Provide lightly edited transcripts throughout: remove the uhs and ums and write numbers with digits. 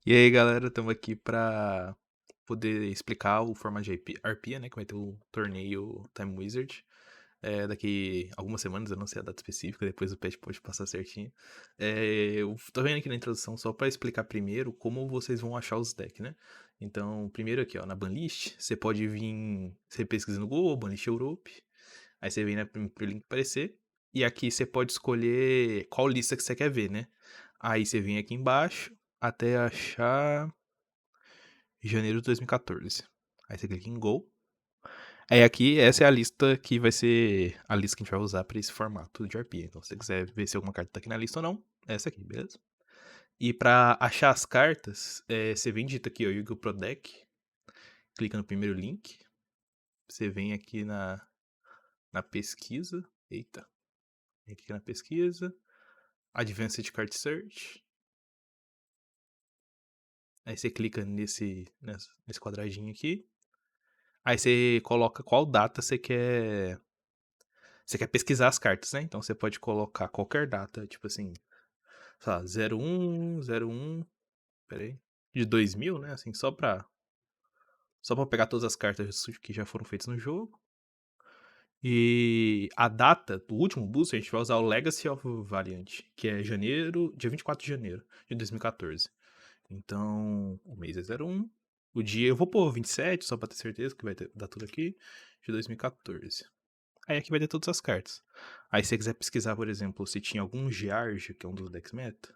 E aí, galera, estamos aqui para poder explicar o formato de Arpia, né? Que vai ter o torneio Time Wizard. Daqui algumas semanas, eu não sei a data específica, depois o patch pode passar certinho. Eu tô vendo aqui na introdução só para explicar primeiro como vocês vão achar os decks, né? Então, primeiro aqui, ó, na banlist, você pode vir, você pesquisa no Google, banlist Europe, aí você vem, né, pro link aparecer, e aqui você pode escolher qual lista que você quer ver, né? Aí você vem aqui embaixo até achar janeiro de 2014. Aí você clica em Go. Aí aqui, essa é a lista que vai ser a lista que a gente vai usar para esse formato de arpia. Então, se você quiser ver se alguma carta tá aqui na lista ou não, é essa aqui, beleza? E para achar as cartas, você vem digita aqui, ó, Yu-Gi-Oh! Pro Deck, clica no primeiro link, você vem aqui na pesquisa, eita, vem aqui na pesquisa, Advanced Card Search, aí você clica nesse quadradinho aqui, aí você coloca qual data você quer pesquisar as cartas, né? Então você pode colocar qualquer data, tipo assim, sei lá, 01, peraí, de 2000, né? Assim, só pra pegar todas as cartas que já foram feitas no jogo. E a data do último booster, a gente vai usar o Legacy of Valiant, que é dia 24 de janeiro de 2014. Então, o mês é 01. O dia eu vou pôr 27, só pra ter certeza que vai dar tudo aqui, de 2014. Aí aqui vai ter todas as cartas. Aí se você quiser pesquisar, por exemplo, se tinha algum Giarge, que é um dos decks meta,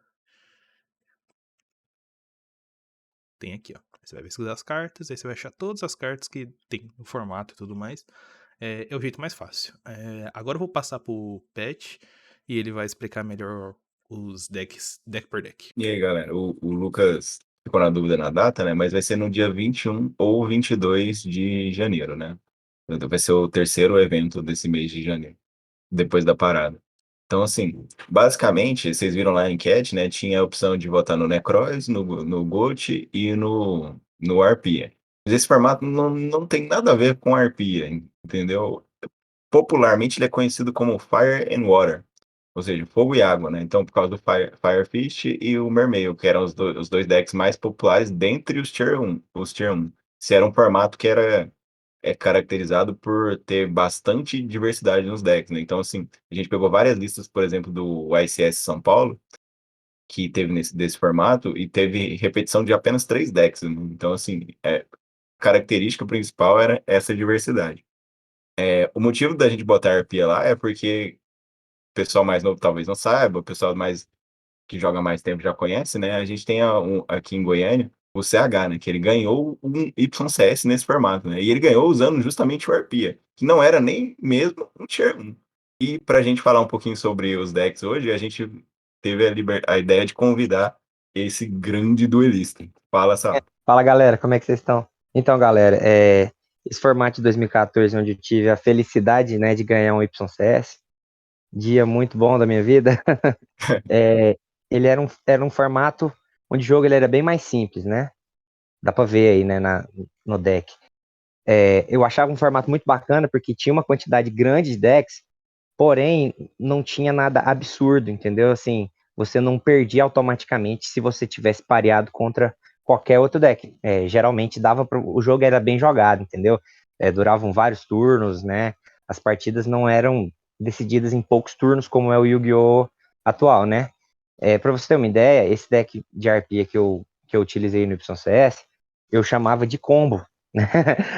tem aqui, ó. Aí você vai pesquisar as cartas, aí você vai achar todas as cartas que tem no formato e tudo mais. É o jeito mais fácil. Agora eu vou passar pro Pet e ele vai explicar melhor os decks, deck por deck. E aí, galera, o Lucas ficou na dúvida na data, né? Mas vai ser no dia 21 ou 22 de janeiro, né? Então, vai ser o terceiro evento desse mês de janeiro, depois da parada. Então, assim, basicamente, vocês viram lá a enquete, né? Tinha a opção de votar no Necroz, no GOT e no Arpia. Mas esse formato não tem nada a ver com Arpia, entendeu? Popularmente, ele é conhecido como Fire and Water, ou seja, fogo e água, né? Então, por causa do Fire Fist e o Mermail, que eram os dois decks mais populares dentre os Tier 1. Esse era um formato que é caracterizado por ter bastante diversidade nos decks, né? Então, assim, a gente pegou várias listas, por exemplo, do ICS São Paulo, que teve desse formato, e teve repetição de apenas três decks, né? Então, assim, característica principal era essa diversidade. O motivo da gente botar a arpia lá é porque o pessoal mais novo talvez não saiba, o pessoal mais que joga mais tempo já conhece, né? A gente tem aqui em Goiânia o CH, né? Que ele ganhou um YCS nesse formato, né? E ele ganhou usando justamente o Arpia, que não era nem mesmo um Tier 1. E para a gente falar um pouquinho sobre os decks hoje, a gente teve a ideia de convidar esse grande duelista. Fala, Sal. Fala galera, como é que vocês estão? Então, galera, esse formato de 2014, onde eu tive a felicidade, né, de ganhar um YCS, dia muito bom da minha vida, é, ele era um formato onde o jogo ele era bem mais simples, né? Dá pra ver aí, né, no deck. Eu achava um formato muito bacana porque tinha uma quantidade grande de decks, porém não tinha nada absurdo, entendeu? Assim, você não perdia automaticamente se você tivesse pareado contra qualquer outro deck. Geralmente o jogo era bem jogado, entendeu? Duravam vários turnos, né? As partidas não eram decididas em poucos turnos como é o Yu-Gi-Oh! Atual, né? Para você ter uma ideia, esse deck de arpia que eu utilizei no YCS, eu chamava de combo. Né?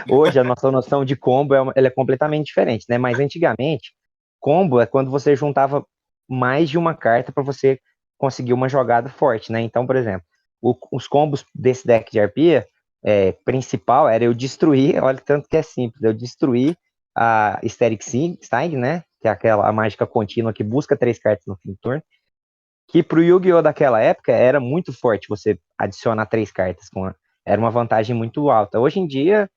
Hoje a nossa noção de combo ela é completamente diferente, né? Mas antigamente combo é quando você juntava mais de uma carta para você conseguir uma jogada forte, né? Então, por exemplo, os combos desse deck de arpia principal era eu destruir, olha tanto que é simples, eu destruir a Hysteric Stein, né? Que é a mágica contínua que busca 3 cartas no fim do turno, que pro Yu-Gi-Oh! Daquela época era muito forte você adicionar 3 cartas, era uma vantagem muito alta. Hoje em dia,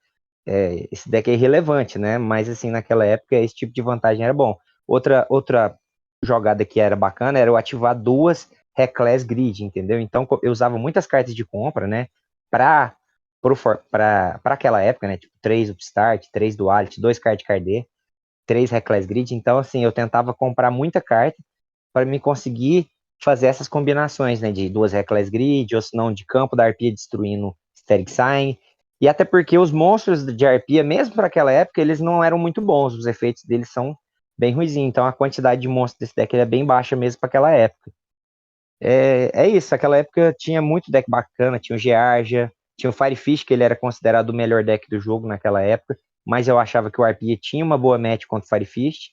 esse deck é irrelevante, né? Mas assim, naquela época, esse tipo de vantagem era bom. Outra jogada que era bacana era eu ativar 2 Reckless Grid, entendeu? Então eu usava muitas cartas de compra, né? Para aquela época, né? Tipo, 3 Upstart, 3 Duality, 2 Card Cardê, 3 Reckless Grid. Então, assim, eu tentava comprar muita carta para me conseguir fazer essas combinações, né, de duas Reckless Grid, ou se não, de campo da arpia destruindo Static Sign. E até porque os monstros de arpia, mesmo para aquela época, eles não eram muito bons, os efeitos deles são bem ruizinhos, então a quantidade de monstros desse deck é bem baixa mesmo para aquela época. É isso, aquela época tinha muito deck bacana, tinha o Geargia, tinha o Firefish, que ele era considerado o melhor deck do jogo naquela época, mas eu achava que o Arpia tinha uma boa match contra o Firefish.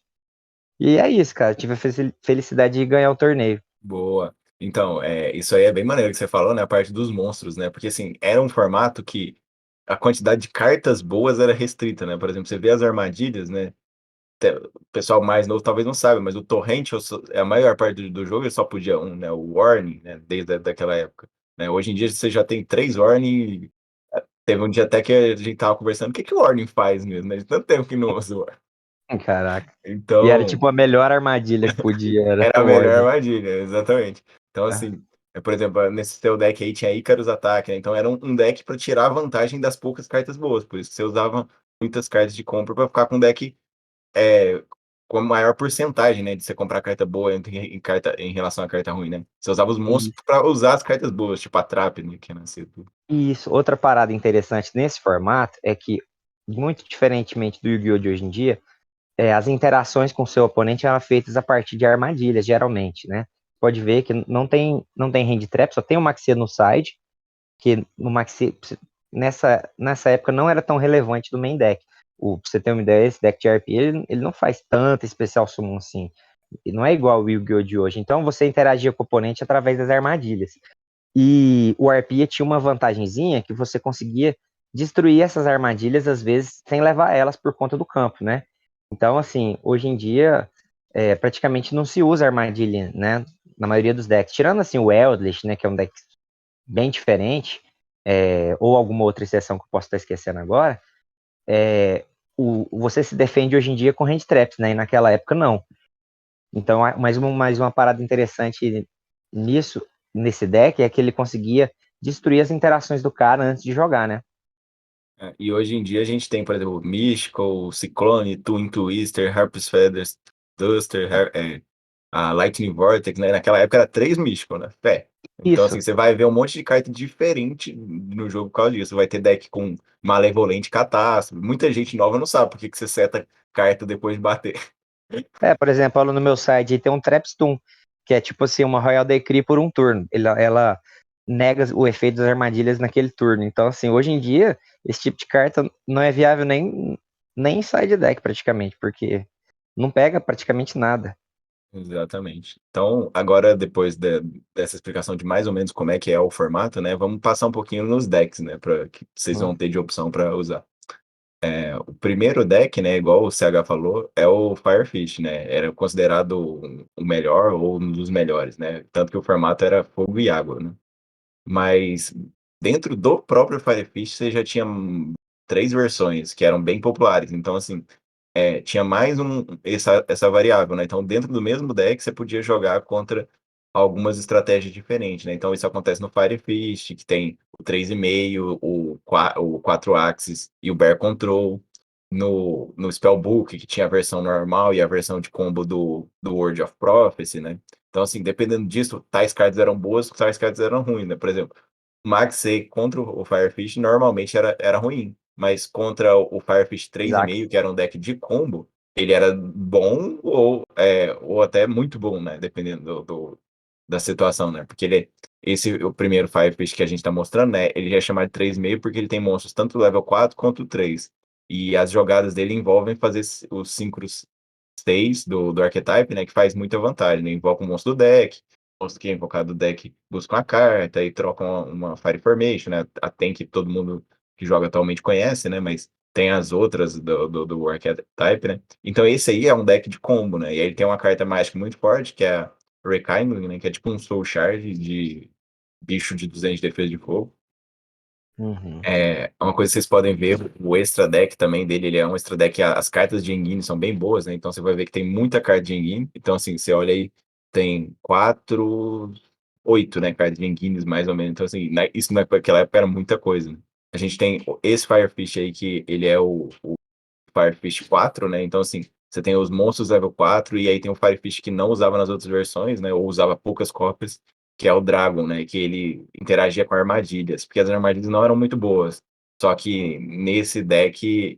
E é isso, cara, tive a felicidade de ganhar o torneio. Boa. Então, isso aí é bem maneiro que você falou, né? A parte dos monstros, né? Porque, assim, era um formato que a quantidade de cartas boas era restrita, né? Por exemplo, você vê as armadilhas, né? O pessoal mais novo talvez não saiba, mas o Torrent, a maior parte do jogo, ele só podia um, né? O Warning, né? Desde daquela época. Né? Hoje em dia você já tem 3 Warning. Teve um dia até que a gente tava conversando, o que que o Warning faz mesmo, né? De tanto tempo que não usa o Warning. Caraca. E era Então, tipo a melhor armadilha que podia, era era a o melhor Warden. armadilha, exatamente. Então, assim, por exemplo, nesse seu deck aí tinha Icarus Ataque, né? Então era um deck para tirar vantagem das poucas cartas boas. Por isso que você usava muitas cartas de compra para ficar com um deck é, com a maior porcentagem, né? De você comprar carta boa em relação à carta ruim, né? Você usava os monstros para usar as cartas boas, tipo a Trap, né? Que nasceu tudo. Isso, outra parada interessante nesse formato é que, muito diferentemente do Yu-Gi-Oh! De hoje em dia, as interações com o seu oponente eram feitas a partir de armadilhas, geralmente, né? Pode ver que não tem hand trap, só tem o Maxia no side, que no Maxi, nessa época não era tão relevante do main deck. Pra você ter uma ideia, esse deck de RP, ele não faz tanta especial summon assim. E não é igual o Yu-Gi-Oh! De hoje. Então você interagia com o oponente através das armadilhas. E o Arpia tinha uma vantagenzinha que você conseguia destruir essas armadilhas, às vezes, sem levar elas por conta do campo, né? Então, assim, hoje em dia, praticamente não se usa armadilha, né? Na maioria dos decks. Tirando, assim, o Eldritch, né? Que é um deck bem diferente, ou alguma outra exceção que eu posso estar esquecendo agora, você se defende hoje em dia com hand traps, né? E naquela época não. Então, mais uma parada interessante nisso, nesse deck, é que ele conseguia destruir as interações do cara antes de jogar, né? E hoje em dia a gente tem, por exemplo, Mystical, Ciclone, Twin Twister, Harp's Feathers, Duster, a Lightning Vortex, né? Naquela época era 3 Mystical, né? Então, assim, Isso, você vai ver um monte de carta diferente no jogo por causa disso. Você vai ter deck com Malevolente Catástrofe. Muita gente nova não sabe por que você seta carta depois de bater. por exemplo, no meu site tem um Trapstun, que é tipo assim, uma Royal Decree por um turno. Ela nega o efeito das armadilhas naquele turno. Então, assim, hoje em dia, esse tipo de carta não é viável nem em side deck, praticamente, porque não pega praticamente nada. Exatamente. Então, agora, depois dessa explicação de mais ou menos como é que é o formato, né? Vamos passar um pouquinho nos decks, né? Para que vocês vão ter de opção para usar. O primeiro deck, né, igual o CH falou, é o Firefish, né? Era considerado o melhor ou um dos melhores, né? Tanto que o formato era fogo e água, né? Mas dentro do próprio Firefish você já tinha 3 versões que eram bem populares. Então, assim, tinha mais essa variável, né? Então, dentro do mesmo deck, você podia jogar contra algumas estratégias diferentes, né? Então, isso acontece no Firefish, que tem o 3,5, o 4 Axis e o Bear Control. No Spellbook, que tinha a versão normal e a versão de combo do World of Prophecy, né? Então, assim, dependendo disso, tais cards eram boas, tais cards eram ruins, né? Por exemplo, Max C contra o Firefish normalmente era ruim, mas contra o Firefish Exato. 3,5, que era um deck de combo, ele era bom ou até muito bom, né? Dependendo da situação, né? Porque o primeiro Firefish que a gente tá mostrando, né? Ele já é chamado de 3,5 porque ele tem monstros tanto level 4 quanto 3. E as jogadas dele envolvem fazer os Synchros 6 do Archetype, né? Que faz muita vantagem, né? Invoca o monstro do deck, o monstro que é invocado do deck busca uma carta e troca uma Fire Formation, né? A Tem que todo mundo que joga atualmente conhece, né? Mas tem as outras do Archetype, né? Então esse aí é um deck de combo, né? E aí ele tem uma carta mágica muito forte, que é a Rekindling, né? Que é tipo um Soul Shard de bicho de 200 de defesa de fogo. Uhum. Uma coisa que vocês podem ver, o extra deck também dele, ele é um extra deck, as cartas de Engine são bem boas, né? Então você vai ver que tem muita carta de Engine. Então, assim, você olha aí, tem 4, 8, né, cartas de Engines, mais ou menos. Então, assim, isso naquela época era muita coisa, né? A gente tem esse Firefish aí, que ele é o Firefish 4, né? Então, assim, Você tem os monstros level 4, e aí tem o Firefish que não usava nas outras versões, né? Ou usava poucas cópias, que é o Dragon, né? Que ele interagia com armadilhas, porque as armadilhas não eram muito boas. Só que nesse deck,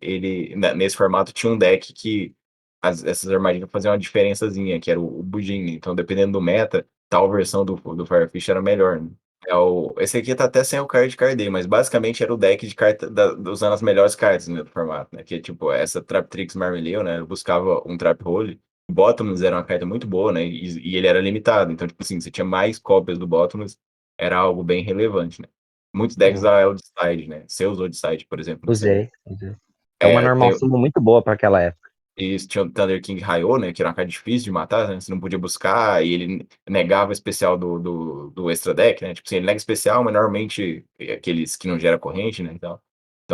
nesse formato, tinha um deck que essas armadilhas faziam uma diferençazinha, que era o Budin. Então, dependendo do meta, tal versão do Firefish era melhor, né? Esse aqui tá até sem o card cardei, mas basicamente era o deck de carta usando as melhores cartas, né, do formato, né? Que tipo, essa Traptrix Marmeleio, né? Eu buscava um Trap Hole. O Bottomless era uma carta muito boa, né? E ele era limitado. Então, tipo assim, você tinha mais cópias do Bottomless, era algo bem relevante, né? Muitos decks Uhum. da Eldside, né? Você usou Eldside, por exemplo, não sei. Usei. É uma É, normal sumo muito boa para aquela época. e tinha o Thunder King Raiou, né? Que era uma carta difícil de matar, né? Você não podia buscar, e ele negava o especial do extra deck, né? Tipo assim, ele nega especial, mas normalmente aqueles que não gera corrente, né? Então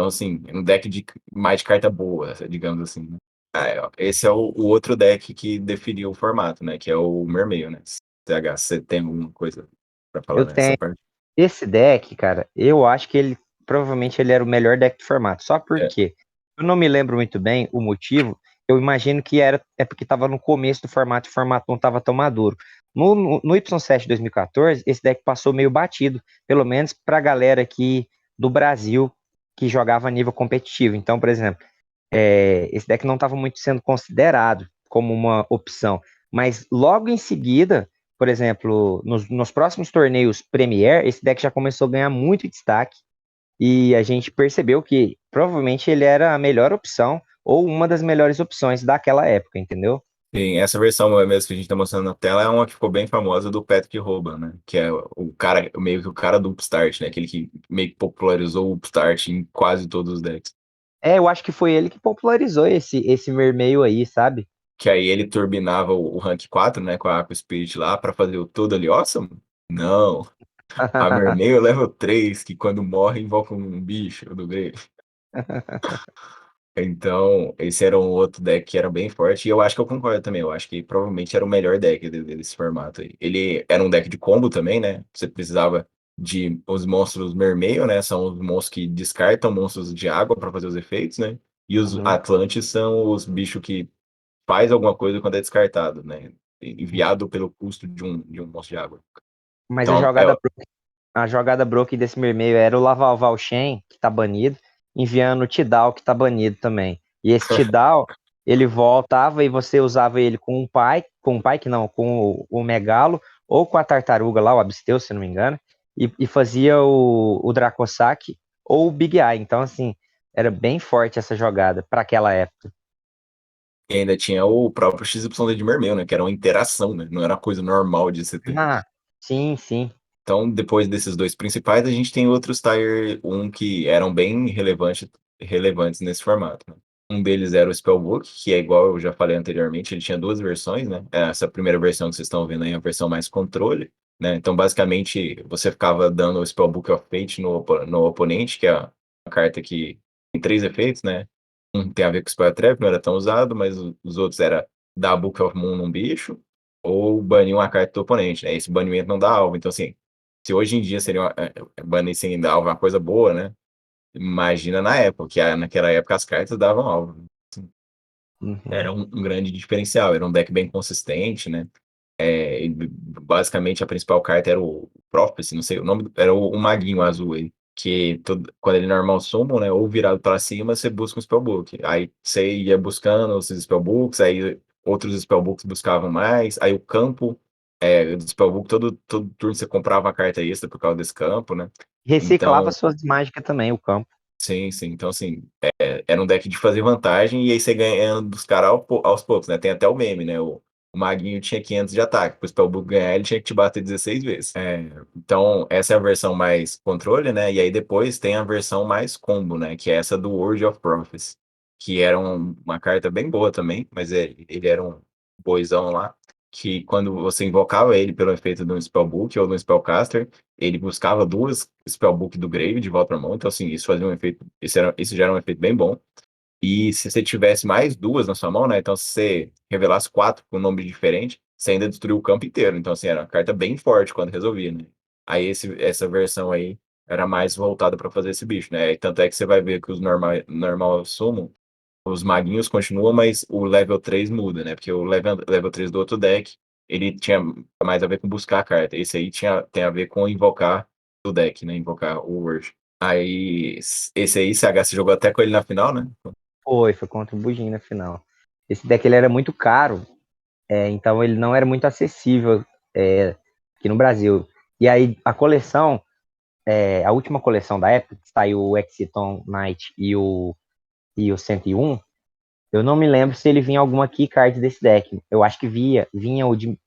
assim, é um deck de mais de carta boa, digamos assim, né? Ó, esse é o outro deck que definiu o formato, né? Que é o Mermeio, né? CH, você tem alguma coisa pra falar Eu nessa tenho parte? esse deck, cara, eu acho que ele provavelmente ele era o melhor deck do formato. Só É, porque eu não me lembro muito bem o motivo. Eu imagino que é porque estava no começo do formato e o formato não estava tão maduro. No Y7 2014, esse deck passou meio batido, pelo menos para a galera aqui do Brasil que jogava a nível competitivo. Então, por exemplo, esse deck não estava muito sendo considerado como uma opção. Mas logo em seguida, por exemplo, nos próximos torneios Premier, esse deck já começou a ganhar muito destaque e a gente percebeu que provavelmente ele era a melhor opção ou uma das melhores opções daquela época, entendeu? sim, essa versão mesmo que a gente tá mostrando na tela é uma que ficou bem famosa do Patrick Rouban, né? Que é o cara, meio que o cara do Upstart, né? Aquele que meio que popularizou o Upstart em quase todos os decks. Eu acho que foi ele que popularizou esse Mermeio aí, sabe? Que aí ele turbinava o Rank 4, né? Com a Aqua Spirit lá pra fazer o Totally Awesome? Não. A Mermaid é level 3, que quando morre invoca um bicho do grave. Então, esse era um outro deck que era bem forte, e eu acho que eu concordo também. Eu acho que provavelmente era o melhor deck desse formato aí. Ele era um deck de combo também, né? Você precisava de os monstros Mermail, né? São os monstros que descartam monstros de água para fazer os efeitos, né? E os Uhum. Atlantes são os bichos que faz alguma coisa quando é descartado, né? Enviado pelo custo de um monstro de água. Mas Então, a jogada broke desse Mermeio era o lavar o Valshen, que tá banido, enviando o Tidal, que tá banido também. E esse Tidal, ele voltava e você usava ele com um Pike não, com o Megalo, ou com a tartaruga lá, o Absteu, se não me engano, e fazia o Dracossack ou o Big Eye. Então, assim, era bem forte essa jogada para aquela época. e ainda tinha o próprio XYZ de Mermail, né? Que era uma interação, né? Não era uma coisa normal de se ter. Ah, sim. Então, depois desses dois principais, a gente tem outros Tier 1 que eram bem relevantes nesse formato, né? Um deles era o Spellbook, que é igual eu já falei anteriormente, ele tinha duas versões, né? Essa primeira versão que vocês estão vendo aí é a versão mais controle, né? Então, basicamente, você ficava dando o Spellbook of Fate no oponente, que é a carta que tem três efeitos, né? Um tem a ver com o Spell Trap, não era tão usado, mas os outros era dar Book of Moon num bicho, ou banir uma carta do oponente, né? Esse banimento não dá alvo. Então, assim, se hoje em dia seria banir sem dar alvo uma coisa boa, né? Imagina na época, naquela época as cartas davam alvo. Uhum. Era um grande diferencial, era um deck bem consistente, né? E basicamente a principal carta era o Prophecy, não sei o nome, era o maguinho azul aí, que quando ele normal summon, né, ou virado para cima, você busca um spellbook. Aí você ia buscando esses spellbooks, aí outros spellbooks buscavam mais, aí o campo do spellbook, todo turno você comprava uma carta extra por causa desse campo, né? Reciclava Então, suas mágicas também, o campo. sim. Então, assim, era um deck de fazer vantagem e aí você ganhando dos caras aos poucos, né? Tem até o meme, né? O Maguinho tinha 500 de ataque, pro Spellbook ganhar ele tinha que te bater 16 vezes. Então, essa é a versão mais controle, né? E aí depois tem a versão mais combo, né? Que é essa do World of Prophecy, que era uma carta bem boa também, mas ele era um boizão lá, que quando você invocava ele pelo efeito de um Spellbook ou de um Spellcaster, ele buscava duas Spellbook do Grave de volta pra mão, então assim, isso fazia um efeito, isso já era um efeito bem bom. E se você tivesse mais duas na sua mão, né? Então, se você revelasse quatro com um nome diferente, você ainda destruiu o campo inteiro. Então, assim, era uma carta bem forte quando resolvia, né? Aí, essa versão aí era mais voltada para fazer esse bicho, né? E tanto é que você vai ver que os normal summon, os maguinhos continuam, mas o level 3 muda, né? Porque o level 3 do outro deck, ele tinha mais a ver com buscar a carta. Esse aí tem a ver com invocar o deck, né? Invocar o Word. Aí, esse aí, CH, você jogou até com ele na final, né? Foi contra o Bugin na final. Esse deck ele era muito caro, então ele não era muito acessível aqui no Brasil. E aí a coleção, a última coleção da época, que saiu o Exiton Knight e o 101, eu não me lembro se ele vinha alguma keycard desse deck. Eu acho que vinha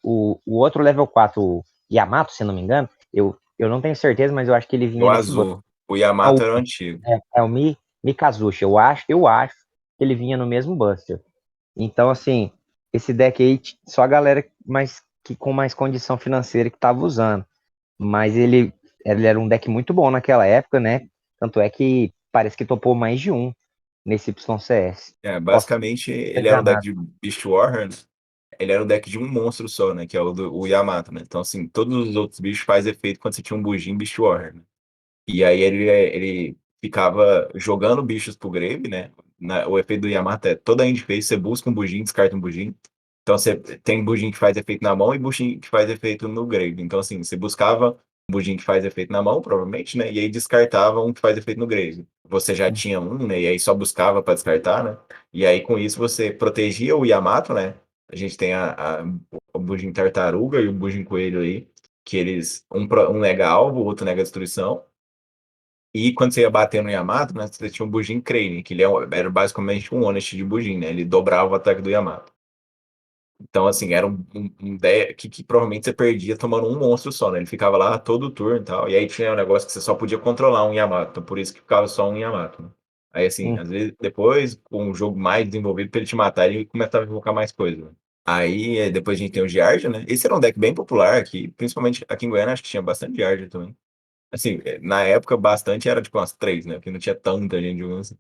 o outro level 4, o Yamato, se não me engano. Eu não tenho certeza, mas eu acho que ele O vinha nesse azul. O Yamato era o antigo. é o Mikazushi. Eu acho que ele vinha no mesmo Buster. Então, assim, esse deck aí, só a galera com mais condição financeira que tava usando. Mas ele era um deck muito bom naquela época, né? Tanto é que parece que topou mais de um nesse YCS. Posso Basicamente, estar ele era um deck enganado. de Beast Warrior, né? Ele era um deck de um monstro só, né? Que é o Yamato, né? Então, assim, todos os outros bichos faz efeito quando você tinha um Bujin Beast Warrior, né? E aí ele ficava jogando bichos pro grave, né? O efeito do Yamato é toda end phase, você busca um Bujin, descarta um Bujin. Então você tem Bujin que faz efeito na mão e Bujin que faz efeito no grave. Então, assim, você buscava um Bujin que faz efeito na mão, provavelmente, né? E aí descartava um que faz efeito no grave. Você já tinha um, né? E aí só buscava para descartar, né? E aí com isso você protegia o Yamato, né? A gente tem o Bujin Tartaruga e o Bujin Coelho aí, que eles, um nega alvo, o outro nega destruição. E quando você ia bater no Yamato, né, você tinha um Bujin Crane, que era basicamente um Honest de Bujin, né? Ele dobrava o ataque do Yamato. Então, assim, era um deck que provavelmente você perdia tomando um monstro só, né? Ele ficava lá todo turno e tal. E aí tinha um negócio que você só podia controlar um Yamato. Então, por isso que ficava só um Yamato, né? Aí, assim, Hum, às vezes, depois, com um jogo mais desenvolvido pra ele te matar, ele começava a invocar mais coisas, né? Aí, depois a gente tem o Giardia, né? Esse era um deck bem popular aqui, principalmente aqui em Goiânia, acho que tinha bastante Giardia também. Assim, na época, bastante era tipo umas três, né? Porque não tinha tanta gente jogando assim.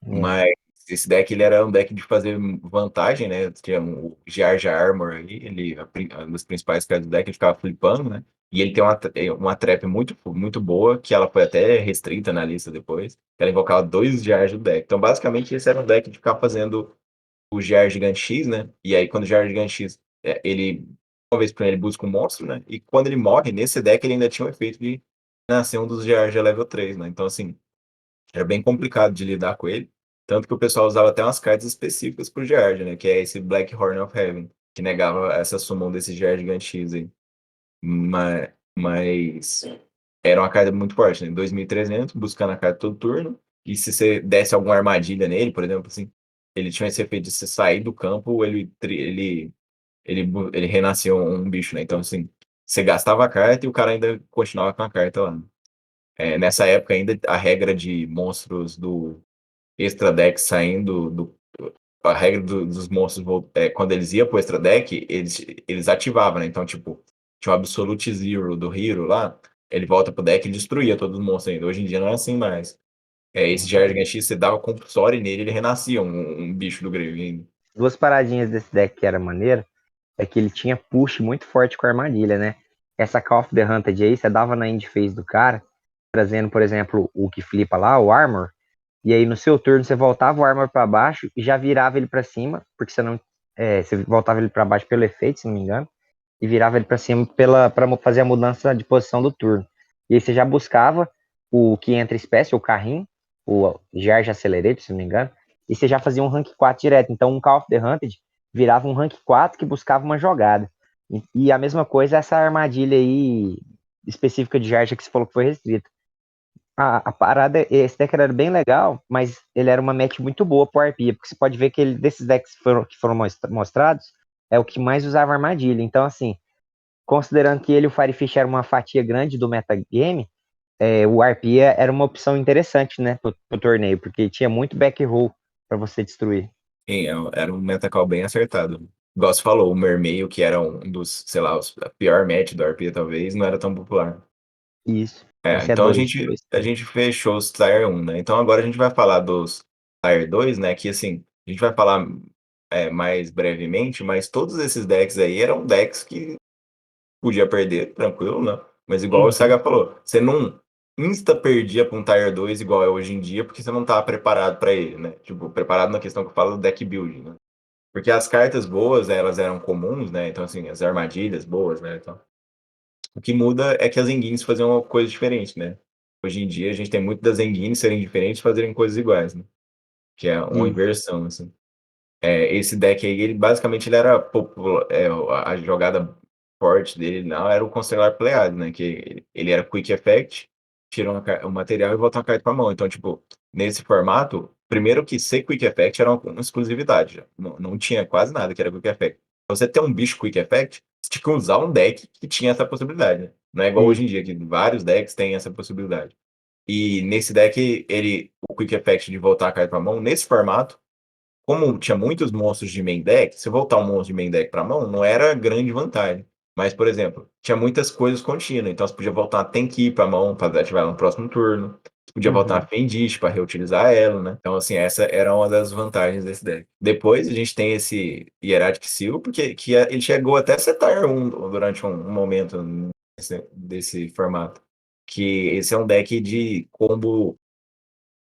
é. Mas esse deck, ele era um deck de fazer vantagem, né? Tinha o Jar Jar Armor ali, uma das principais cartas do deck, ele ficava flipando, né? E ele tem uma trap muito boa, que ela foi até restrita na lista depois. Ela invocava dois Jar do deck. Então, basicamente, esse era um deck de ficar fazendo o Jar Gigante X, né? E aí, quando o Jar Gigante X, ele, uma vez por ano, ele busca um monstro, né? E quando ele morre, nesse deck, ele ainda tinha o efeito de nascer um dos Jar level 3, né? Então, assim, era bem complicado de lidar com ele. Tanto que o pessoal usava até umas cartas específicas pro Gearge, né? Que é esse Black Horn of Heaven, que negava essa summon desse Gearge Gigante X aí. Mas era uma carta muito forte, né? 2.300, buscando a carta todo turno. E se você desse alguma armadilha nele, por exemplo, assim, ele tinha esse efeito de você sair do campo, ele renascia um bicho, né? Então, assim, você gastava a carta e o cara ainda continuava com a carta lá. Nessa época ainda a regra de monstros do Extra Deck saindo a regra dos monstros quando eles iam pro Extra Deck, eles ativavam, né? Então, tipo, tinha o Absolute Zero do Hero lá, ele volta pro deck e destruía todos os monstros ainda. Hoje em dia não é assim mais. Esse Jardim X, você dava compulsório nele, ele renascia um bicho do grave ainda. Duas paradinhas desse deck que era maneiro é que ele tinha push muito forte com a armadilha, né? Essa Call of the Hunted aí, você dava na end phase do cara, trazendo, por exemplo, o que flipa lá, o Armor, e aí no seu turno você voltava o Armor para baixo e já virava ele para cima, porque você não. Você voltava ele para baixo pelo efeito, se não me engano, e virava ele para cima para fazer a mudança de posição do turno. E aí você já buscava o que entra espécie, o carrinho, o Jarge Accelerate, se não me engano, e você já fazia um rank 4 direto. Então, um Call of the Hunted virava um rank 4 que buscava uma jogada. E a mesma coisa, essa armadilha aí específica de Jarja que você falou que foi restrita. A parada, esse deck era bem legal, mas ele era uma match muito boa pro Arpia, porque você pode ver que ele, desses decks que foram mostrados, é o que mais usava armadilha. Então, assim, considerando que ele e o Firefish era uma fatia grande do metagame, o Arpia era uma opção interessante, né, pro torneio, porque tinha muito back roll para você destruir. Sim, era um metacall bem acertado. Igual você falou, o Mermeio, que era um dos, sei lá, a pior match do RP, talvez, não era tão popular. Isso. Esse é Então dois. Dois. a gente fechou os Tier 1, né? Então agora a gente vai falar dos Tier 2, né? Que assim, a gente vai falar mais brevemente, mas todos esses decks aí eram decks que podia perder, tranquilo, né? Mas igual o Uhum. Saga falou, você não. insta perdia pra um Tier 2 igual é hoje em dia, porque você não tava preparado pra ele, né? Tipo, preparado na questão que eu falo do deck building, né? Porque as cartas boas, elas eram comuns, né? Então, assim, as armadilhas boas, né? Então, o que muda é que as enguines faziam uma coisa diferente, né? Hoje em dia, a gente tem muito das enguines serem diferentes e fazerem coisas iguais, né? Que é uma Isso. inversão, assim. Esse deck aí, ele basicamente ele era a jogada forte dele não era o Constelar Pleiade, né? Que ele era Quick Effect, tira o material e volta uma carta pra mão. Então, tipo, nesse formato, primeiro que ser Quick Effect era uma exclusividade. Não tinha quase nada que era Quick Effect. Pra você ter um bicho Quick Effect, você tinha que usar um deck que tinha essa possibilidade, né? Não é igual Isso. hoje em dia, que vários decks têm essa possibilidade. E nesse deck, o Quick Effect de voltar a carta pra mão, nesse formato, como tinha muitos monstros de main deck, se voltar um monstro de main deck para mão, não era grande vantagem. Mas, por exemplo, tinha muitas coisas contínuas. Então, você podia voltar uma Tenki para mão, para ativar ela no próximo turno. Você podia voltar uma Uhum. Fendish para reutilizar ela, né? Então, assim, essa era uma das vantagens desse deck. Depois, a gente tem esse Hieratic Seal, porque ele chegou até a ser Tier 1 durante um momento desse formato. Que esse é um deck de combo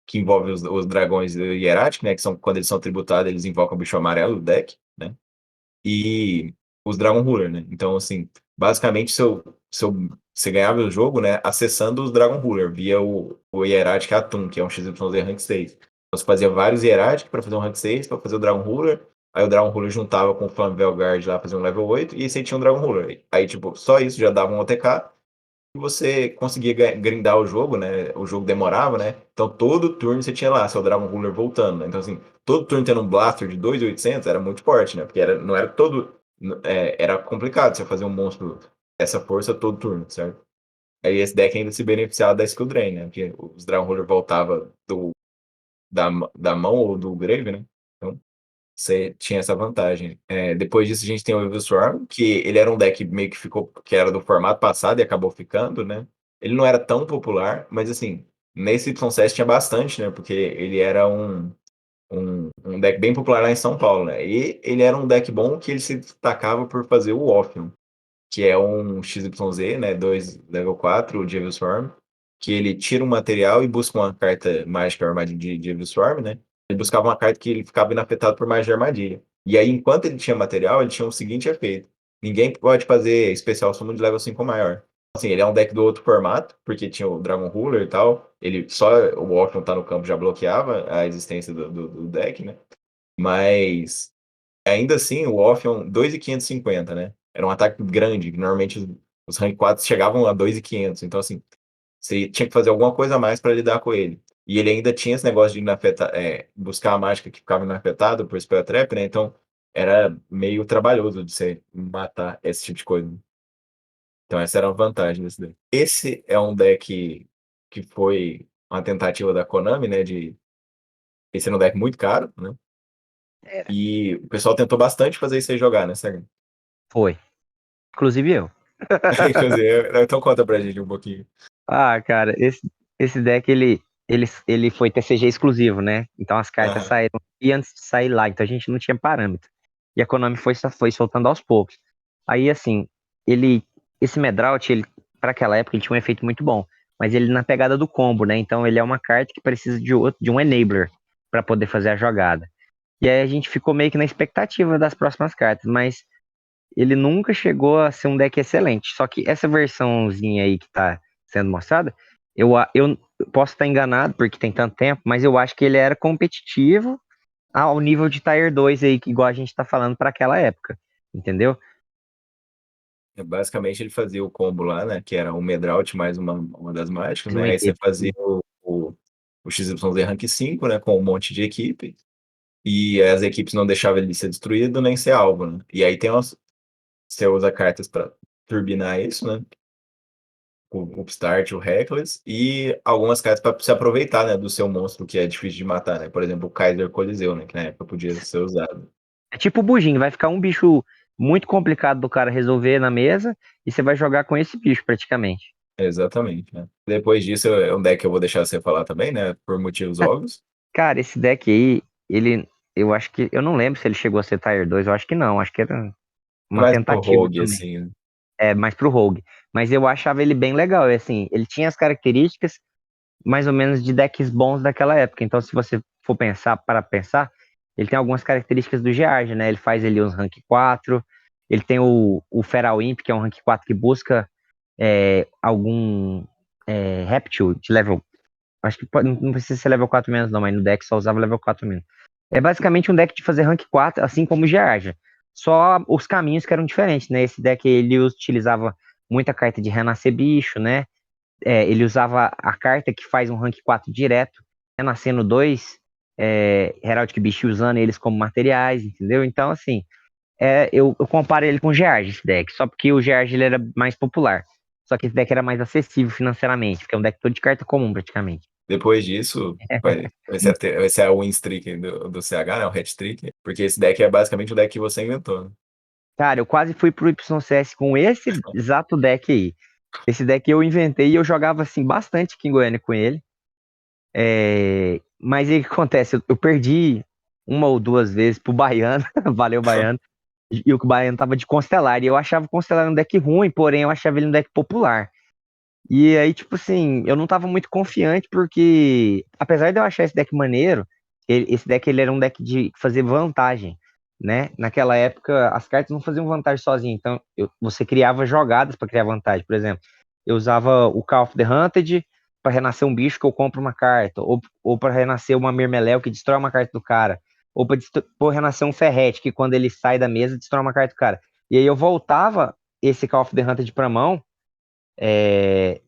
que envolve os dragões hieráticos, né? Que são quando eles são tributados, eles invocam o bicho amarelo do deck, né? E os Dragon Ruler, né? Então, assim, basicamente, você ganhava o jogo, né? Acessando os Dragon Ruler via o Hierátic Atum, que é um XYZ Rank 6. Então, você fazia vários Hierátic para fazer um Rank 6, para fazer o Dragon Ruler. Aí o Dragon Ruler juntava com o Flamvel Guard lá, fazer um level 8, e aí você tinha um Dragon Ruler. Aí, tipo, só isso já dava um OTK você conseguia grindar o jogo, né? O jogo demorava, né? Então todo turno você tinha lá seu Dragon Ruler voltando, né? Então, assim, todo turno tendo um Blaster de 2.800 era muito forte, né? Porque não era todo. Era complicado você fazer um monstro essa força todo turno, certo? Aí esse deck ainda se beneficiava da Skill Drain, né? Porque os Dragon Ruler voltava da mão ou do Grave, né? Então, você tinha essa vantagem. Depois disso, a gente tem o Evil Swarm, que ele era um deck meio que ficou, que era do formato passado e acabou ficando, né? Ele não era tão popular, mas assim, nesse Y7 tinha bastante, né? Porque ele era um deck bem popular lá em São Paulo, né? E ele era um deck bom que ele se destacava por fazer o Orpheum, que é um XYZ, né? 2 level 4 de Evil Swarm, que ele tira um material e busca uma carta mágica armadilha de Evil Swarm, né? Ele buscava uma carta que ele ficava inafetado por magia armadilha. E aí, enquanto ele tinha material, ele tinha o seguinte efeito: ninguém pode fazer especial summon de level 5 ou maior. Assim, ele é um deck do outro formato, porque tinha o Dragon Ruler e tal. Ele só o Orpheum tá no campo já bloqueava a existência do deck, né? Mas ainda assim, o off é um 2.550, né? Era um ataque grande, que normalmente os rank 4 chegavam a 2.500. Então, assim, você tinha que fazer alguma coisa a mais para lidar com ele. E ele ainda tinha esse negócio de buscar a mágica que ficava inafetada por Spell Trap, né? Então, era meio trabalhoso de você matar esse tipo de coisa. Então, essa era a vantagem desse deck. Esse é um deck que foi uma tentativa da Konami, né? Esse era um deck muito caro, né? Era. E o pessoal tentou bastante fazer isso aí jogar, né, Sérgio? Foi. Inclusive eu. Inclusive, então conta pra gente um pouquinho. Ah, cara, esse deck ele foi TCG exclusivo, né? Então as cartas Aham. saíram e antes de sair lá, então a gente não tinha parâmetro. E a Konami foi soltando aos poucos. Aí assim, ele esse Medraut, ele para aquela época ele tinha um efeito muito bom, mas ele na pegada do combo, né? Então ele é uma carta que precisa de um enabler para poder fazer a jogada. E aí a gente ficou meio que na expectativa das próximas cartas, mas ele nunca chegou a ser um deck excelente. Só que essa versãozinha aí que tá sendo mostrada, eu posso estar enganado porque tem tanto tempo, mas eu acho que ele era competitivo ao nível de Tier 2 aí, que igual a gente tá falando para aquela época, entendeu? Basicamente, ele fazia o combo lá, né? Que era o Medraut mais uma das mágicas, Mais uma né? Aí você equipe. fazia o XYZ Rank 5, né? Com um monte de equipe. E as equipes não deixavam ele ser destruído nem ser alvo, né? E aí você usa cartas para turbinar isso, né? O Upstart, o Reckless, e algumas cartas para se aproveitar, né? Do seu monstro que é difícil de matar, né? Por exemplo, o Kaiser Coliseu, né? Que na época podia ser usado. É tipo o Bujin, vai ficar um bicho muito complicado do cara resolver na mesa e você vai jogar com esse bicho praticamente. Exatamente, né? Depois disso, é um deck que eu vou deixar você falar também, né? Por motivos óbvios. Cara, esse deck aí, eu acho que, eu não lembro se ele chegou a ser Tier 2, eu acho que não, acho que era É uma mais pro tentativa Rogue, também. assim, né? mais pro Rogue. Mas eu achava ele bem legal. Assim, ele tinha as características mais ou menos de decks bons daquela época. Então, se você for pensar, ele tem algumas características do Geargia, né? Ele faz ali uns rank 4, ele tem o Feral Imp, que é um rank 4 que busca algum Reptile de level. Acho que não precisa ser level 4 menos, não, mas no deck só usava level 4 menos. É basicamente um deck de fazer rank 4, assim como o Geargia. Só os caminhos que eram diferentes, né? Esse deck ele utilizava muita carta de renascer bicho, né? Ele usava a carta que faz um rank 4 direto, renascendo dois Heraldic Beast usando eles como materiais, entendeu? Então, assim, eu comparo ele com o Geargia, esse deck, só porque o Geargia ele era mais popular. Só que esse deck era mais acessível financeiramente, porque é um deck todo de carta comum, praticamente. Depois disso, vai ser a win streak do CH, né? O hat trick. Porque esse deck é basicamente o deck que você inventou, né? Cara, eu quase fui pro YCS com esse exato deck aí. Esse deck eu inventei e eu jogava, assim, bastante aqui em Goiânia com ele. Mas aí o que acontece? Eu perdi uma ou duas vezes pro Baiano, valeu Baiano, e o Baiano tava de Constelar, e eu achava o Constelar um deck ruim, porém eu achava ele um deck popular. E aí, tipo assim, eu não tava muito confiante, porque apesar de eu achar esse deck maneiro, esse deck ele era um deck de fazer vantagem, né? Naquela época, as cartas não faziam vantagem sozinho, então você criava jogadas para criar vantagem. Por exemplo, eu usava o Call of the Hunted para renascer um bicho que eu compro uma carta, ou para renascer uma Mirmeléu que destrói uma carta do cara, ou para renascer um Ferret, que quando ele sai da mesa destrói uma carta do cara. E aí eu voltava esse Call of the Hunted pra mão, é,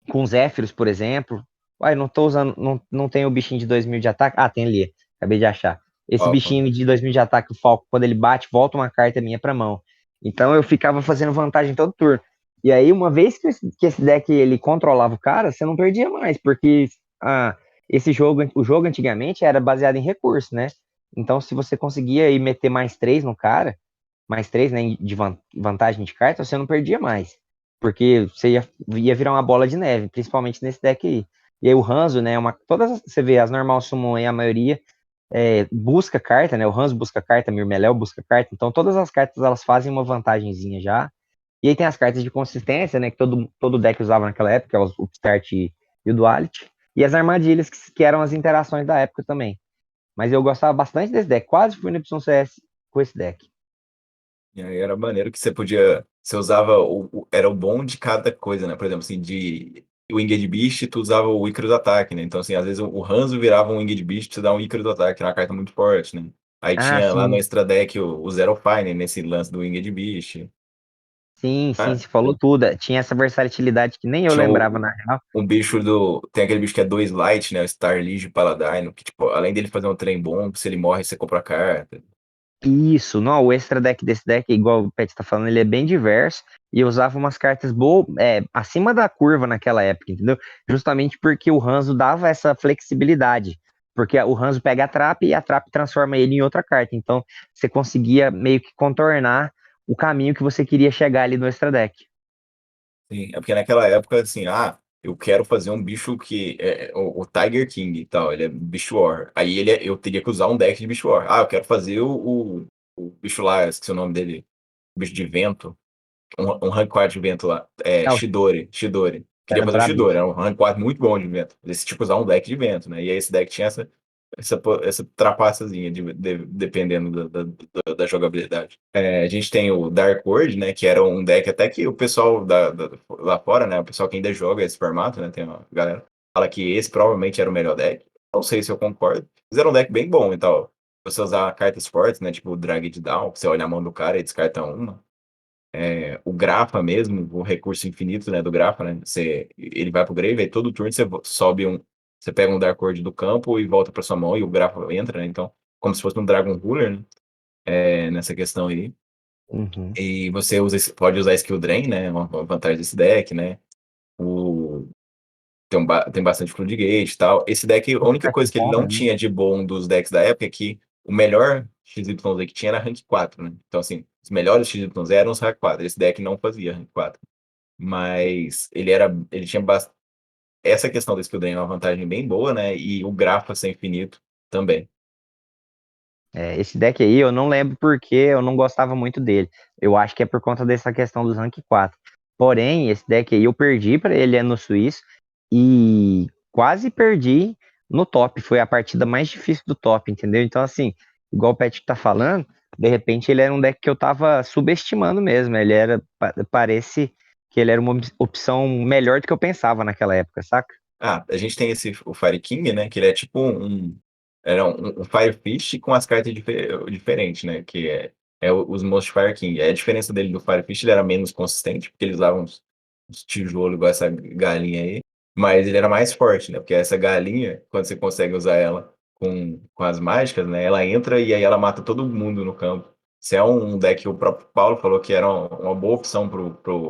com Zephyros, por exemplo. Uai, não tô usando, não tem o bichinho de 2000 de ataque? Ah, tem ali, acabei de achar. Esse Opa. bichinho de 2000 de ataque, o Falco, quando ele bate, volta uma carta minha pra mão. Então eu ficava fazendo vantagem todo turno. E aí, uma vez que esse deck ele controlava o cara, você não perdia mais, porque o jogo antigamente era baseado em recurso, né? Então, se você conseguia ir meter mais 3 no cara, mais 3, né, de vantagem de carta, você não perdia mais. Porque você ia virar uma bola de neve, principalmente nesse deck aí. E aí o Hanzo, né, você vê, as normal summon aí, a maioria busca carta, né, o Hanzo busca carta, a Mirmeléu busca carta, então todas as cartas elas fazem uma vantagenzinha já. E aí tem as cartas de consistência, né, que todo deck usava naquela época, que é o Upstart e o Duality. E as armadilhas, que eram as interações da época também. Mas eu gostava bastante desse deck, quase fui no YCS com esse deck. E aí era maneiro que você podia. Você usava. Era o bom de cada coisa, né? Por exemplo, assim, de Winged Beast, tu usava o Icarus Ataque, né? Então, assim, às vezes o Hanzo virava um Winged Beast, tu dá um Icarus Ataque, que era uma carta muito forte, né? Aí Ah, tinha lá no sim. Extra Deck o Zero Fine, nesse lance do Winged Beast. Sim, sim, Ah, você falou tudo. Tinha essa versatilidade que nem eu tinha lembrava, na real. um bicho do. Tem aquele bicho que é 2 Light, né? O Star Legion Paladino, que, tipo, além dele fazer um trem bom, se ele morre, você compra a carta. Isso, não, o extra deck desse deck, igual o Pet está falando, ele é bem diverso e eu usava umas cartas boas, acima da curva naquela época, entendeu? Justamente porque o Hanzo dava essa flexibilidade. Porque o Hanzo pega a trap e a trap transforma ele em outra carta. Então você conseguia meio que contornar o caminho que você queria chegar ali no extra deck. Sim, é porque naquela época, assim, eu quero fazer um bicho que é o Tiger King e tal, ele é bicho War. Aí eu teria que usar um deck de bicho War. Eu quero fazer o bicho lá, esqueci o nome dele, o bicho de vento, um rank 4 de vento lá, É, o Chidori. Queria era fazer o Chidori, brabíssimo. era um rank 4 muito bom de vento. Esse tipo usar um deck de vento, né? E aí esse deck tinha essa trapaçazinha, dependendo da jogabilidade. A gente tem o Dark World, né, que era um deck até que o pessoal lá fora, né, o pessoal que ainda joga esse formato, né, tem uma galera, fala que esse provavelmente era o melhor deck. Não sei se eu concordo, mas era um deck bem bom e tal. Você usar cartas fortes, né, tipo o Drag It Down, que você olha a mão do cara e descarta uma. O Grafa mesmo, o recurso infinito, né, do Grafa, né, ele vai pro grave, aí todo turno você pega um Dark World do campo e volta para sua mão e o Grafa entra, né, então, como se fosse um Dragon Ruler, né, nessa questão aí. Uhum. E você pode usar Skill Drain, né, uma vantagem desse deck, né, o, tem bastante Floodgate e tal. Esse deck, a única Carta coisa que ele não bomba, né? tinha de bom dos decks da época é que o melhor XYZ que tinha era rank 4, né, então, assim, os melhores XYZ eram os rank 4, esse deck não fazia rank 4. Mas ele tinha essa questão da skill drain é uma vantagem bem boa, né? E o grafo ser infinito também. Esse deck aí eu não lembro porque eu não gostava muito dele. Eu acho que é por conta dessa questão dos rank 4. Porém, esse deck aí eu perdi para ele no Suíço e quase perdi no top. Foi a partida mais difícil do top, entendeu? Então, assim, igual o Pet tá falando, de repente ele era um deck que eu tava subestimando mesmo. Ele era, parece que ele era uma opção melhor do que eu pensava naquela época, saca? Ah, a gente tem o Fire King, né? Que ele é tipo era um Firefish com as cartas diferentes, né? Que é os Most Fire King. A diferença dele do Firefish, ele era menos consistente, porque ele usava uns tijolos igual essa galinha aí. Mas ele era mais forte, né? Porque essa galinha, quando você consegue usar ela com as mágicas, né? Ela entra e aí ela mata todo mundo no campo. Isso é um deck que o próprio Paulo falou que era uma boa opção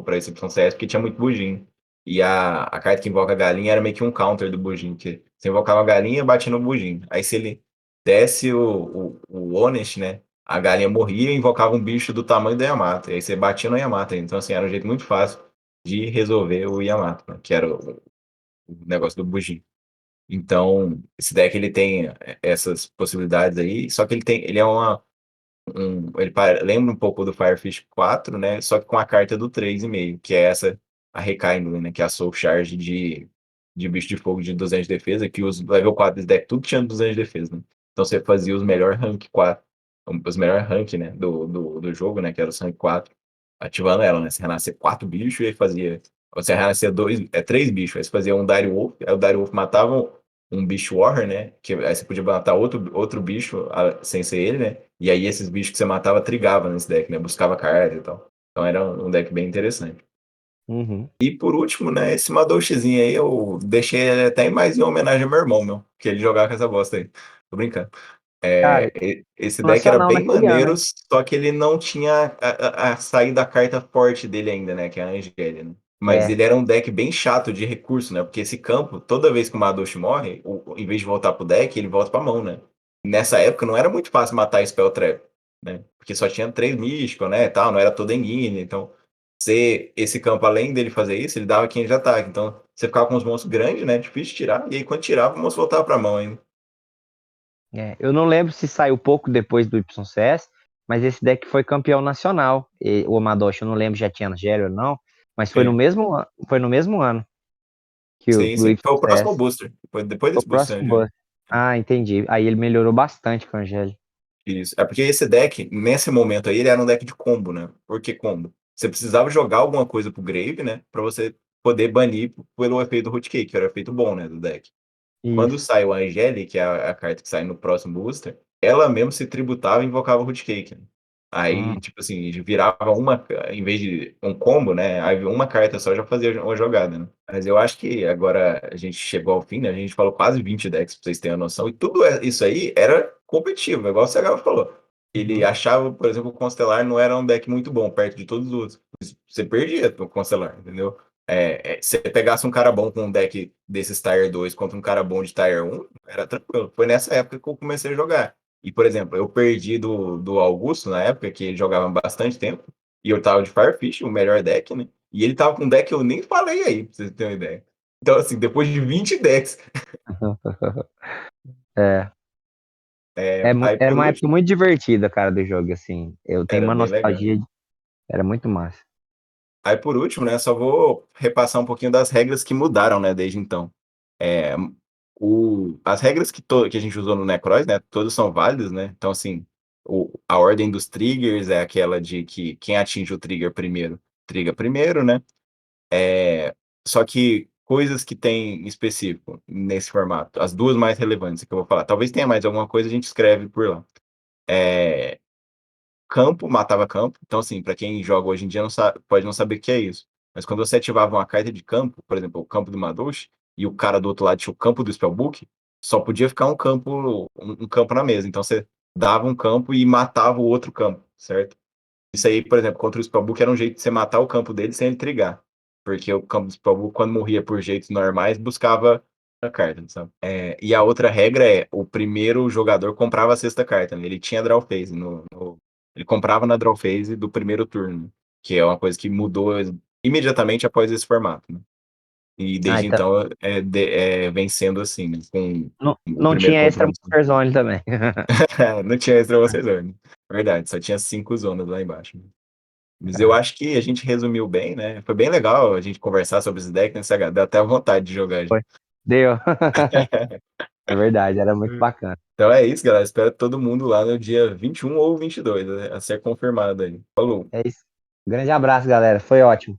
para esse opção CS, porque tinha muito bugin. E a carta que invoca a galinha era meio que um counter do Bujin, que você invocava a galinha e batia no Bujin. Aí se ele desse o Honest, né? A galinha morria e invocava um bicho do tamanho do Yamato. E aí você batia no Yamato. Então, assim, era um jeito muito fácil de resolver o Yamato, né? Que era o negócio do Bujin. Então, esse deck ele tem essas possibilidades aí, só que ele é lembra um pouco do Firefish 4, né? Só que com a carta do 3,5, que é essa, a Rekindling, né? Que é a Soul Charge de bicho de fogo de 200 de defesa, que os level 4 desse deck tudo tinha 200 de defesa, né? Então você fazia os melhor rank 4, os melhor rank, né? Do jogo, né? Que era o rank 4, ativando ela, né? Você renascia 4 bichos e aí fazia. Você renascia três bichos, aí você fazia um Dire Wolf, aí o Dire Wolf matava um bicho Warrior, né? Que aí você podia matar outro bicho sem ser ele, né? E aí esses bichos que você matava trigavam nesse deck, né? Buscava carta e tal. Então era um deck bem interessante. Uhum. E por último, né? Esse Madoshizinho aí, eu deixei ele até mais em homenagem ao meu irmão, meu. Que ele jogava com essa bosta aí. Tô brincando. Cara, Esse deck era nacional bem naquele ano, maneiro, hein? só que ele não tinha a saída da carta forte dele ainda, né? Que é a Angélia, né? Mas É. ele era um deck bem chato de recurso, né? Porque esse campo, toda vez que o Madoshi morre, em vez de voltar pro deck, ele volta pra mão, né? Nessa época não era muito fácil matar Spell Trap, né? Porque só tinha três místicos, né? Tal, não era todo Enguine. Então, esse campo, além dele fazer isso, ele dava 500 de ataque. Então, você ficava com os monstros grandes, né? Difícil de tirar. E aí, quando tirava, o monstro voltava pra mão ainda. Eu não lembro se saiu pouco depois do YCS, mas esse deck foi campeão nacional. O Amadoshi, eu não lembro se já tinha Angélica ou não, mas Sim. foi no mesmo ano que Sim, do sim. Foi o próximo YCS. booster. Depois O desse booster, próximo né? boss. Ah, entendi. Aí ele melhorou bastante com a Angélica. Isso. É porque esse deck, nesse momento aí, ele era um deck de combo, né? Por que combo? Você precisava jogar alguma coisa pro Grave, né? Pra você poder banir pelo efeito Rootkey, que era o efeito bom, né? Do deck. Quando Isso. saiu a Angelic, que é a carta que sai no próximo booster, ela mesmo se tributava e invocava o Rootcake, né? Aí, Hum. tipo assim, virava em vez de um combo, né? Aí uma carta só já fazia uma jogada, né? Mas eu acho que agora a gente chegou ao fim, né? A gente falou quase 20 decks, pra vocês terem a noção. E tudo isso aí era competitivo, igual o CH falou. Ele Uhum. achava, por exemplo, o Constelar não era um deck muito bom, perto de todos os outros. Você perdia o Constelar, entendeu? Se você pegasse um cara bom com um deck desses Tier 2 contra um cara bom de Tier 1, era tranquilo. Foi nessa época que eu comecei a jogar. E, por exemplo, eu perdi do Augusto na época, que ele jogava bastante tempo, e eu tava de Firefish, o melhor deck, né? E ele tava com um deck que eu nem falei aí, pra vocês terem uma ideia. Então, assim, depois de 20 decks, É, aí era por uma época último, muito divertida, cara, do jogo, assim. Eu tenho era uma bem legal. nostalgia, era muito massa. Aí por último, né, só vou repassar um pouquinho das regras que mudaram, né, desde então. É, as regras que a gente usou no Necroz, né, todas são válidas, né? Então, assim, a ordem dos triggers é aquela de que quem atinge o trigger primeiro, triga primeiro, né? Só que coisas que tem específico nesse formato, as duas mais relevantes que eu vou falar. Talvez tenha mais alguma coisa, a gente escreve por lá. É, campo matava campo. Então, assim, para quem joga hoje em dia pode não saber o que é isso. Mas quando você ativava uma carta de campo, por exemplo, o campo do Madouche, e o cara do outro lado tinha o campo do Spellbook, só podia ficar um campo na mesa. Então você dava um campo e matava o outro campo, certo? Isso aí, por exemplo, contra o Spellbook era um jeito de você matar o campo dele sem ele trigar. Porque o campo do Spellbook, quando morria por jeitos normais, buscava a carta, sabe? E a outra regra é, o primeiro jogador comprava a sexta carta, né? Ele tinha draw phase ele comprava na draw phase do primeiro turno, que é uma coisa que mudou imediatamente após esse formato, né? E Ah, desde então então vencendo assim, né, com não, o não primeiro tinha extra confronto. Monster Zone também. Não tinha extra você zone. Verdade, só tinha 5 zonas lá embaixo. Mas eu acho que a gente resumiu bem, né? Foi bem legal a gente conversar sobre esse deck, né? CH? Dá até vontade de jogar já. Foi. Deu. É verdade, era muito bacana. Então é isso, galera. Espero todo mundo lá no dia 21 ou 22, né? A ser confirmado aí. Falou! É isso. Grande abraço, galera. Foi ótimo.